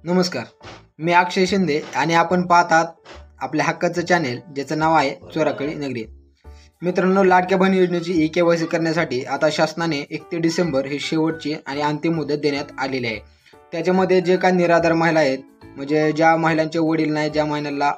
नमस्कार, मी अक्षय शिंदे आणि आपण पाहतात आपल्या हक्काचं चॅनेल ज्याचं नाव आहे चोराखळी नगरी. मित्रांनो, लाडक्या बहीण योजनेची ई-केवायसी करण्यासाठी आता शासनाने 31 डिसेंबर ही शेवटची आणि अंतिम मुदत देण्यात आलेली आहे. त्याच्यामध्ये जे काही निराधार महिला आहेत, म्हणजे ज्या महिलांचे वडील नाहीत, ज्या महिलांना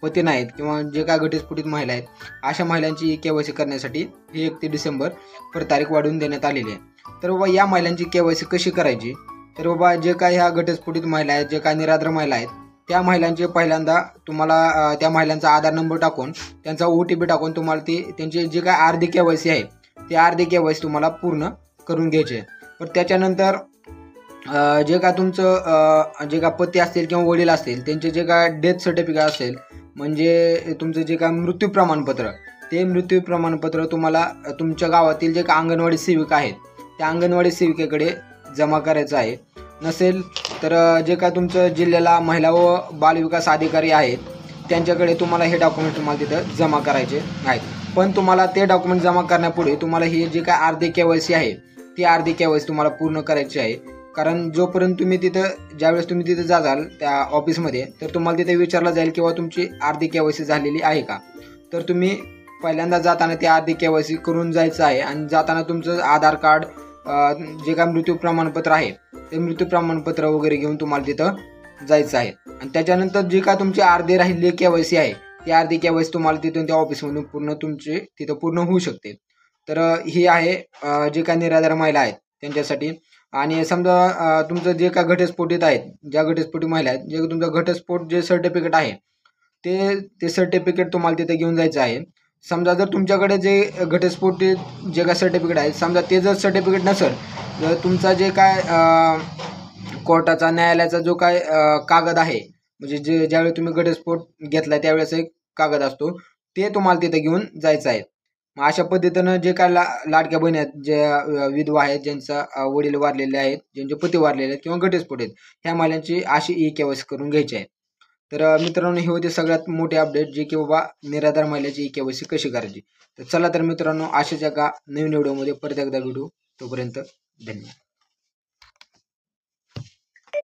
पती नाहीत किंवा जे काय घटस्फोटित महिला आहेत, अशा महिलांची ई-केवायसी करण्यासाठी ही 31 डिसेंबर तारीख वाढवून देण्यात आलेली आहे. तर बाबा या महिलांची केवायसी कशी करायची? तर बाबा जे काही ह्या घटस्फोटित महिला आहेत, जे काही निराधार महिला आहेत, त्या महिलांचे पहिल्यांदा तुम्हाला त्या महिलांचा आधार नंबर टाकून त्यांचा OTP टाकून तुम्हाला त्यांची जी काय अर्धी केवायसी आहे ती अर्धी केवायसी तुम्हाला पूर्ण करून घ्यायची आहे. पण त्याच्यानंतर जे काय तुमचं जे काय पती असतील किंवा वडील असतील त्यांचे जे काय डेथ सर्टिफिकेट असेल, म्हणजे तुमचं जे काय मृत्यू प्रमाणपत्र, ते मृत्यू प्रमाणपत्र तुम्हाला तुमच्या गावातील जे काय अंगणवाडी सेविका आहेत त्या अंगणवाडी सेविकेकडे जमा करायचं आहे. नसेल तर जे काय तुमचं जिल्ह्याला महिला व बालविकास अधिकारी आहेत त्यांच्याकडे तुम्हाला हे डॉक्युमेंट तुम्हाला तिथं जमा करायचे आहेत. पण तुम्हाला ते डॉक्युमेंट जमा करण्यापुढे तुम्हाला ही जी काय अर्धी केवायसी आहे ती अर्धी केवायसी तुम्हाला पूर्ण करायची आहे. कारण जोपर्यंत तुम्ही ज्यावेळेस तुम्ही तिथं जाल त्या ऑफिसमध्ये, तर तुम्हाला तिथे विचारलं जाईल किंवा तुमची अर्धी केवायसी झालेली आहे का. तर तुम्ही पहिल्यांदा जाताना ती अर्धी केवायसी करून जायचं आहे आणि जाताना तुमचं आधार कार्ड, जे काय मृत्यू प्रमाणपत्र आहे ते मृत्यू प्रमाणपत्र वगैरे घेऊन तुम्हाला तिथं जायचं आहे. आणि त्याच्यानंतर जी काय तुमची अर्धी राहिलेली केवायसी आहे ती अर्धी केवायसी तुम्हाला तिथून त्या ऑफिसमधून तुमची तिथं पूर्ण होऊ शकते. तर ही आहे जे काय निराधार महिला आहेत त्यांच्यासाठी. आणि समजा तुमचं जे काय घटस्फोटित आहेत, ज्या घटस्फोटित महिला आहेत, जे तुमचं घटस्फोट जे सर्टिफिकेट आहे ते सर्टिफिकेट तुम्हाला तिथे घेऊन जायचं आहे. समजा जर तुमच्याकडे जे घटस्फोटित जे काय सर्टिफिकेट आहे, समजा ते जर सर्टिफिकेट नसेल, जर तुमचा जे काय कोर्टाचा न्यायालयाचा जो काय कागद आहे, म्हणजे ज्यावेळी तुम्ही घटस्फोट घेतला त्यावेळेस एक कागद असतो, ते तुम्हाला तिथे घेऊन जायचं आहे. मग अशा पद्धतीनं जे काय लाडक्या बहिणी आहेत, जे विधवा आहेत, ज्यांचा वडील वारलेले आहेत, ज्यांचे पती वारलेले आहेत किंवा घटस्फोट आहेत, ह्या महिलांची अशी ई-केवायसी करून घ्यायची आहे. तर मित्रांनो, हे होते सगळ्यात मोठे अपडेट जे की बाबा निराधार महिलेची ई-केवायसी कशी करायची. तर चला तर मित्रांनो, अशाच एका नवीन व्हिडिओमध्ये परत एकदा भेटू. तोपर्यंत धन्यवाद.